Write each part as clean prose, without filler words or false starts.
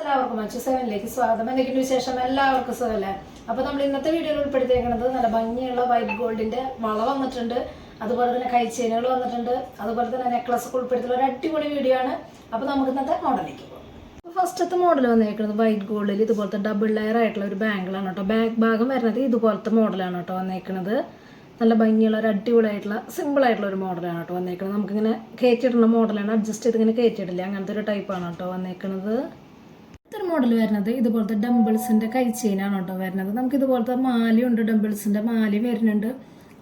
എല്ലാവർക്കും മച്ചു സെവനിലേക്ക് സ്വാഗതം. എന്തെങ്കിലും വിശേഷം? എല്ലാവർക്കും സുഖമല്ലേ? അപ്പോൾ നമ്മൾ ഇന്നത്തെ വീഡിയോയിൽ ഉൾപ്പെടുത്തിയിരിക്കുന്നത് നല്ല ഭംഗിയുള്ള വൈറ്റ് ഗോൾഡിന്റെ വള വന്നിട്ടുണ്ട്, അതുപോലെ തന്നെ കൈച്ചെയിനുകൾ വന്നിട്ടുണ്ട്, അതുപോലെ തന്നെ നെക്ലസ് ഒക്കെ ഉൾപ്പെടുത്തിയുള്ള ഒരു അടിപൊളി വീഡിയോ ആണ്. അപ്പോൾ നമുക്ക് ഇന്നത്തെ മോഡലിലേക്ക് പോകാം. ഫസ്റ്റത്തെ മോഡൽ വന്നേക്കുന്നത് വൈറ്റ് ഗോൾഡിൽ ഇതുപോലത്തെ ഡബിൾ ലെയർ ആയിട്ടുള്ള ഒരു ബാങ്കിളാണ് കേട്ടോ. ബാക്ക് ഭാഗം വരുന്നത് ഇതുപോലത്തെ മോഡലാണ് കേട്ടോ വന്നേക്കുന്നത്. നല്ല ഭംഗിയുള്ള ഒരു അടിപൊളിയായിട്ടുള്ള സിമ്പിളായിട്ടുള്ള ഒരു മോഡലാണ് കേട്ടോ വന്നേക്കുന്നത്. നമുക്കിങ്ങനെ കയറ്റിയിടുന്ന മോഡലാണ്, അഡ്ജസ്റ്റ് ചെയ്ത് ഇങ്ങനെ കയറ്റിയിടില്ല, അങ്ങനത്തെ ഒരു ടൈപ്പാണ് കേട്ടോ വന്നേക്കുന്നത്. ഇതൊരു മോഡൽ വരുന്നത് ഇതുപോലത്തെ ഡംബിൾസിൻ്റെ കൈ ചെയിനാണ് കേട്ടോ വരുന്നത്. നമുക്ക് ഇതുപോലത്തെ മാലയുണ്ട്, ഡംബിൾസിൻ്റെ മാലയും വരുന്നുണ്ട്.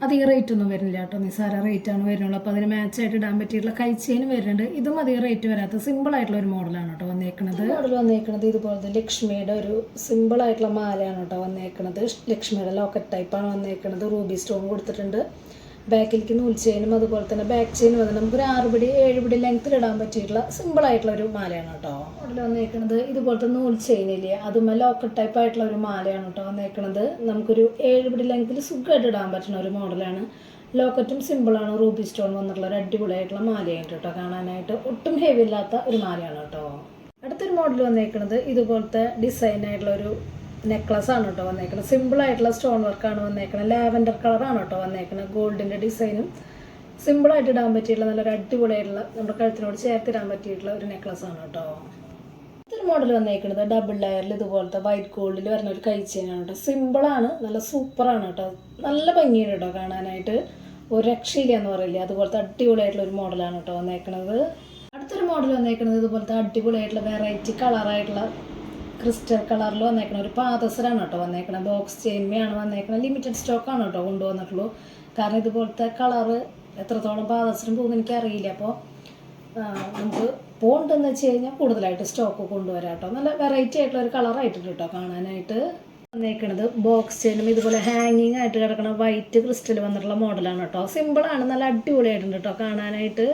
അധികം റേറ്റ് ഒന്നും വരുന്നില്ല കേട്ടോ, നിസ്സാര റേറ്റ് ആണ് വരുന്നുള്ളൂ. അപ്പോൾ അതിന് മാച്ചായിട്ട് ഇടാൻ പറ്റിയിട്ടുള്ള കൈ ചെയിൻ വരുന്നുണ്ട്. ഇതും അധികം റേറ്റ് വരാത്ത സിമ്പിളായിട്ടുള്ള ഒരു മോഡലാണ് കേട്ടോ വന്നേക്കുന്നത്. മോഡൽ വന്നേക്കുന്നത് ഇതുപോലത്തെ ലക്ഷ്മിയുടെ ഒരു സിമ്പിളായിട്ടുള്ള മാലയാണ് കേട്ടോ വന്നേക്കുന്നത്. ലക്ഷ്മിയുടെ ലോക്കറ്റ് ടൈപ്പാണ് വന്നേക്കുന്നത്. റൂബി സ്റ്റോൺ കൊടുത്തിട്ടുണ്ട്. ബാക്കിലേക്ക് നൂൽ ചെയിനും അതുപോലെ തന്നെ ബാക്ക് ചെയിനും വന്ന് നമുക്കൊരു 6 പിടി 7 പിടി ലെങ്ത്തിൽ ഇടാൻ പറ്റിയിട്ടുള്ള സിമ്പിളായിട്ടുള്ള ഒരു മാലയാണ് കേട്ടോ. മോഡൽ വന്നേക്കുന്നത് ഇതുപോലത്തെ നൂൽ ചെയിനില്ലേ, അതും ലോക്കറ്റ് ടൈപ്പ് ആയിട്ടുള്ള ഒരു മാലയാണ് കേട്ടോ വന്നേക്കുന്നത്. നമുക്കൊരു 7 പിടി ലെങ്ത്തിൽ സുഖമായിട്ട് ഇടാൻ പറ്റുന്ന ഒരു മോഡലാണ്. ലോക്കറ്റും സിമ്പിളാണ്, റൂബി സ്റ്റോൺ വന്നിട്ടുള്ള ഒരു അടിപൊളിയായിട്ടുള്ള മാലയായിട്ട് കേട്ടോ. കാണാനായിട്ട് ഒട്ടും ഹെവി ഇല്ലാത്ത ഒരു മാലയാണ് കേട്ടോ. അടുത്തൊരു മോഡൽ വന്നേക്കുന്നത് ഇതുപോലത്തെ ഡിസൈൻ ആയിട്ടുള്ള ഒരു നെക്ലസ് ആണ് കേട്ടോ വന്നേക്കുന്നത്. സിമ്പിളായിട്ടുള്ള സ്റ്റോൺ വർക്കാണ് വന്നേക്കുന്നത്. ലാവൻഡർ കളറാണ് കേട്ടോ വന്നേക്കുന്നത്. ഗോൾഡിൻ്റെ ഡിസൈനും സിമ്പിളായിട്ട് ഇടാൻ പറ്റിയിട്ടുള്ള നല്ലൊരു അടിപൊളിയായിട്ടുള്ള നമ്മുടെ കഴുത്തിനോട് ചേർത്തിടാൻ പറ്റിയിട്ടുള്ള ഒരു നെക്ലസ് ആണ് കേട്ടോ. ഇതൊരു മോഡൽ വന്നേക്കുന്നത് ഡബിൾ ലെയറിൽ ഇതുപോലത്തെ വൈറ്റ് ഗോൾഡിൽ വരുന്ന ഒരു കൈ ചെയിനാണ് കേട്ടോ. സിമ്പിളാണ്, നല്ല സൂപ്പറാണ് കേട്ടോ. നല്ല ഭംഗിയാണ് കേട്ടോ കാണാനായിട്ട്, ഒരു രക്ഷയില്ല എന്ന് പറയില്ല, അതുപോലത്തെ അടിപൊളിയായിട്ടുള്ള ഒരു മോഡലാണ് കേട്ടോ വന്നേക്കുന്നത്. അടുത്തൊരു മോഡൽ വന്നേക്കുന്നത് ഇതുപോലത്തെ അടിപൊളിയായിട്ടുള്ള വെറൈറ്റി കളറായിട്ടുള്ള ക്രിസ്റ്റൽ കളറിൽ വന്നേക്കണ ഒരു പാദസരാണ് കേട്ടോ വന്നേക്കണത്. ബോക്സ് ചെയിൻമയാണ് വന്നേക്കണത്. ലിമിറ്റഡ് സ്റ്റോക്കാണ് കേട്ടോ കൊണ്ടുവന്നിട്ടുള്ളൂ. കാരണം ഇതുപോലത്തെ കളറ് എത്രത്തോളം പാദസരം പോകുമെന്ന് എനിക്കറിയില്ല. അപ്പോൾ നമുക്ക് പോകണ്ടെന്ന് വെച്ച് കഴിഞ്ഞാൽ കൂടുതലായിട്ട് സ്റ്റോക്ക് കൊണ്ടുവരാം കേട്ടോ. നല്ല വെറൈറ്റി ആയിട്ടുള്ള ഒരു കളറായിട്ടുണ്ട് കേട്ടോ കാണാനായിട്ട്. വന്നേക്കണത് ബോക്സ് ചെയിനും ഇതുപോലെ ഹാങ്ങിങ് ആയിട്ട് കിടക്കണ വൈറ്റ് ക്രിസ്റ്റൽ വന്നിട്ടുള്ള മോഡലാണ് കേട്ടോ. സിമ്പിളാണ്, നല്ല അടിപൊളിയായിട്ടുണ്ട് കേട്ടോ കാണാനായിട്ട്.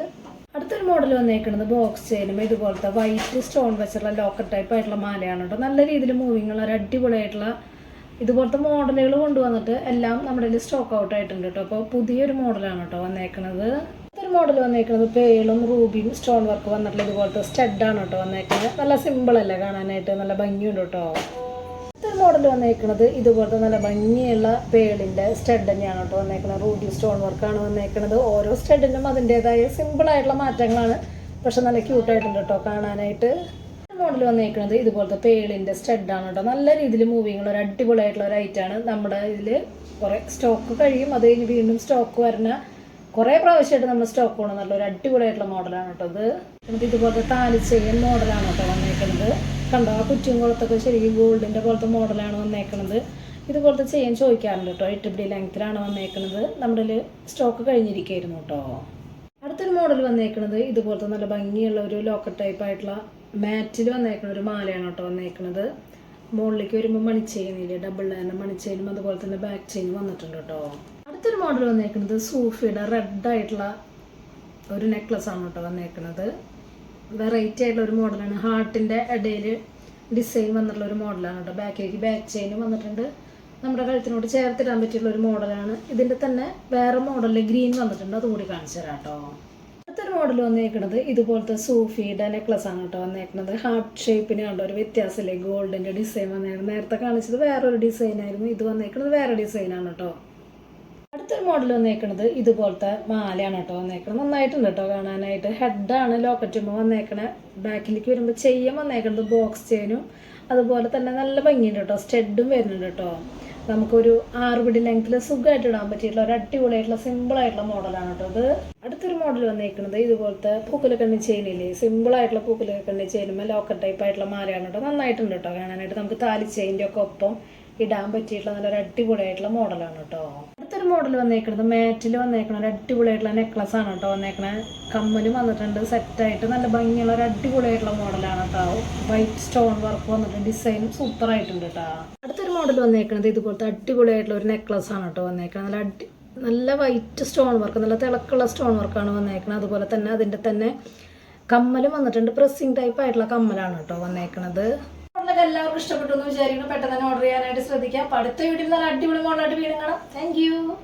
അടുത്തൊരു മോഡൽ വന്നേക്കുന്നത് ബോക്സ് ചെയിനും ഇതുപോലത്തെ വൈറ്റ് സ്റ്റോൺ വെച്ചുള്ള ലോക്കറ്റ് ടൈപ്പ് ആയിട്ടുള്ള മാലയാണ് കേട്ടോ. നല്ല രീതിയിൽ മൂവിങ് ഉള്ള ഒരു അടിപൊളിയായിട്ടുള്ള ഇതുപോലത്തെ മോഡലുകൾ കൊണ്ടുവന്നിട്ട് എല്ലാം നമ്മുടെ കയ്യിൽ സ്റ്റോക്ക് ഔട്ട് ആയിട്ടുണ്ട് കേട്ടോ. അപ്പോൾ പുതിയൊരു മോഡലാണ് കേട്ടോ വന്നേക്കുന്നത്. അടുത്തൊരു മോഡൽ വന്നേക്കുന്നത് പേളും റൂബിയും സ്റ്റോൺ വർക്ക് വന്നിട്ടുള്ള ഇതുപോലത്തെ സ്റ്റഡാണ് കേട്ടോ വന്നേക്കുന്നത്. നല്ല സിമ്പിളല്ലേ കാണാനായിട്ട്, നല്ല ഭംഗിയുണ്ട് കേട്ടോ. അടുത്തൊരു മോഡൽ വന്നേക്കുന്നത് ഇതുപോലത്തെ നല്ല ഭംഗിയുള്ള പേളിൻ്റെ സ്റ്റഡ് തന്നെയാണ് കേട്ടോ വന്നേക്കുന്നത്. റൂബി സ്റ്റോൺ വർക്കാണ് വന്നേക്കുന്നത്. ഓരോ സ്റ്റഡിനും അതിൻ്റെതായ സിമ്പിളായിട്ടുള്ള മാറ്റങ്ങളാണ്, പക്ഷെ നല്ല ക്യൂട്ടായിട്ടുണ്ട് കേട്ടോ കാണാനായിട്ട്. മോഡൽ വന്നേക്കുന്നത് ഇതുപോലത്തെ പേളിൻ്റെ സ്റ്റഡാണ് കേട്ടോ. നല്ല രീതിയിൽ മൂവിങ്ങുള്ള ഒരു അടിപൊളിയായിട്ടുള്ള ഒരു ഐറ്റാണ്. നമ്മുടെ ഇതിൽ കുറേ സ്റ്റോക്ക് കഴിയും, അത് കഴിഞ്ഞ് വീണ്ടും സ്റ്റോക്ക് വരുന്ന കുറേ പ്രാവശ്യമായിട്ട് നമ്മൾ സ്റ്റോക്ക് പോകണം. നല്ലൊരു അടിപൊളിയായിട്ടുള്ള മോഡലാണ് കേട്ടോ ഇത്. ഇതുപോലത്തെ താലി ചെയിൻ മോഡലാണ് കേട്ടോ വന്നേക്കുന്നത്. കണ്ടോ, ആ കുറ്റിയംകുളത്തൊക്കെ ശരിക്കും ഗോൾഡിൻ്റെ പോലത്തെ മോഡലാണ് വന്നേക്കുന്നത്. ഇതുപോലത്തെ ചെയിൻ ചോദിക്കാറുണ്ട് കേട്ടോ. 8 പിടി ലെങ്ത്തിലാണ് വന്നേക്കുന്നത്. നമ്മുടെ സ്റ്റോക്ക് കഴിഞ്ഞിരിക്കുകയായിരുന്നു കേട്ടോ. അടുത്തൊരു മോഡൽ വന്നേക്കുന്നത് ഇതുപോലത്തെ നല്ല ഭംഗിയുള്ള ഒരു ലോക്കറ്റ് ടൈപ്പ് ആയിട്ടുള്ള മാറ്റിൽ വന്നേക്കുന്ന ഒരു മാലയാണ് കേട്ടോ വന്നേക്കുന്നത്. മുകളിലേക്ക് വരുമ്പോൾ മണിച്ചെയിനില്ലേ, ഡബിൾ ലെയറിൻ്റെ മണിച്ചെയിനും അതുപോലെ തന്നെ ബാക്ക് ചെയിനും വന്നിട്ടുണ്ട് കേട്ടോ. അടുത്തൊരു മോഡൽ വന്നേക്കുന്നത് സൂഫിയുടെ റെഡ് ആയിട്ടുള്ള ഒരു നെക്ലസ് ആണ് കേട്ടോ വന്നേക്കുന്നത്. വെറൈറ്റി ആയിട്ടുള്ള ഒരു മോഡലാണ്. ഹാർട്ടിൻ്റെ ഇടയിൽ ഡിസൈൻ വന്നിട്ടുള്ള ഒരു മോഡലാണ് കേട്ടോ. ബാക്കിലേക്ക് ബാക്ക് ചെയിനും വന്നിട്ടുണ്ട്. നമ്മുടെ കഴുത്തിനോട് ചേർത്തിടാൻ പറ്റിയിട്ടുള്ള ഒരു മോഡലാണ്. ഇതിൻ്റെ തന്നെ വേറെ മോഡലിൽ ഗ്രീൻ വന്നിട്ടുണ്ട്, അതുകൂടി കാണിച്ചു തരാം കേട്ടോ. അടുത്തൊരു മോഡൽ വന്നേക്കുന്നത് ഇതുപോലത്തെ സൂഫിയുടെ നെക്ലസ് ആണ് കേട്ടോ വന്നേക്കുന്നത്. ഹാർട്ട് ഷേപ്പിന് കണ്ട ഒരു വ്യത്യാസമില്ലേ, ഗോൾഡിൻ്റെ ഡിസൈൻ വന്നേക്കുന്നത്. നേരത്തെ കാണിച്ചത് വേറൊരു ഡിസൈനായിരുന്നു, ഇത് വന്നേക്കുന്നത് വേറെ ഡിസൈനാണ് കേട്ടോ. അടുത്തൊരു മോഡൽ വന്നേക്കുന്നത് ഇതുപോലത്തെ മാലയാണ് കേട്ടോ വന്നേക്കുന്നത്. നന്നായിട്ടുണ്ട് കേട്ടോ കാണാനായിട്ട്. ഹെഡാണ് ലോക്കറ്റുമ്പോൾ വന്നേക്കണേ. ബാക്കിലേക്ക് വരുമ്പോൾ ചെയ്യാൻ വന്നേക്കുന്നത് ബോക്സ് ചെയിനും അതുപോലെ തന്നെ നല്ല ഭംഗിയുണ്ട് കേട്ടോ. സ്റ്റഡും വരുന്നുണ്ട് കേട്ടോ. നമുക്കൊരു 6 പിടി ലെങ്ത്തിൽ സുഖമായിട്ട് ഇടാൻ പറ്റിയിട്ടുള്ള ഒരു അടിപൊളിയായിട്ടുള്ള സിമ്പിളായിട്ടുള്ള മോഡലാണ് കേട്ടോ ഇത്. അടുത്തൊരു മോഡൽ വന്നേക്കുന്നത് ഇതുപോലത്തെ പൂക്കുലക്കണ്ണി ചെയിനില്ലേ, സിമ്പിളായിട്ടുള്ള പൂക്കുലക്കണ്ണി ചെയിനുമ്പോൾ ലോക്കറ്റ് ടൈപ്പ് ആയിട്ടുള്ള മാലയാണ് കേട്ടോ. നന്നായിട്ടുണ്ട് കേട്ടോ കാണാനായിട്ട്. നമുക്ക് താലി ചെയിൻ്റെ ഒക്കെ ഒപ്പം ഇടാൻ പറ്റിയിട്ടുള്ള നല്ലൊരു അടിപൊളിയായിട്ടുള്ള മോഡലാണ് കേട്ടോ. അടുത്തൊരു മോഡൽ വന്നേക്കുന്നത് മാറ്റിൽ വന്നേക്കണ ഒരു അടിപൊളിയായിട്ടുള്ള നെക്ലസ് ആണ് കേട്ടോ വന്നേക്കണേ. കമ്മലും വന്നിട്ടുണ്ട് സെറ്റായിട്ട്. നല്ല ഭംഗിയുള്ള ഒരു അടിപൊളിയായിട്ടുള്ള മോഡലാണ് കേട്ടോ. വൈറ്റ് സ്റ്റോൺ വർക്ക് വന്നിട്ട് ഡിസൈനും സൂപ്പറായിട്ടുണ്ട് കേട്ടോ. അടുത്തൊരു മോഡൽ വന്നേക്കുന്നത് ഇതുപോലത്തെ അടിപൊളിയായിട്ടുള്ള ഒരു നെക്ലസ് ആണ് കേട്ടോ വന്നേക്കുന്നത്. നല്ല വൈറ്റ് സ്റ്റോൺ വർക്ക്, നല്ല തിളക്കുള്ള സ്റ്റോൺ വർക്കാണ് വന്നേക്കുന്നത്. അതുപോലെ തന്നെ അതിൻ്റെ തന്നെ കമ്മലും വന്നിട്ടുണ്ട്. പ്രസ്സിങ് ടൈപ്പ് ആയിട്ടുള്ള കമ്മലാണ് കേട്ടോ വന്നേക്കുന്നത്. എല്ലാവർക്കും ഇഷ്ടപ്പെട്ടു എന്ന് വിചാരിക്കുന്നു. പെട്ടെന്ന് തന്നെ ഓർഡർ ചെയ്യാനായിട്ട് ശ്രദ്ധിക്കാം. അടുത്ത വീഡിയോയിൽ നല്ല അടിപൊളി മോഡലായിട്ട് വീണ്ടും കാണാം. Thank you.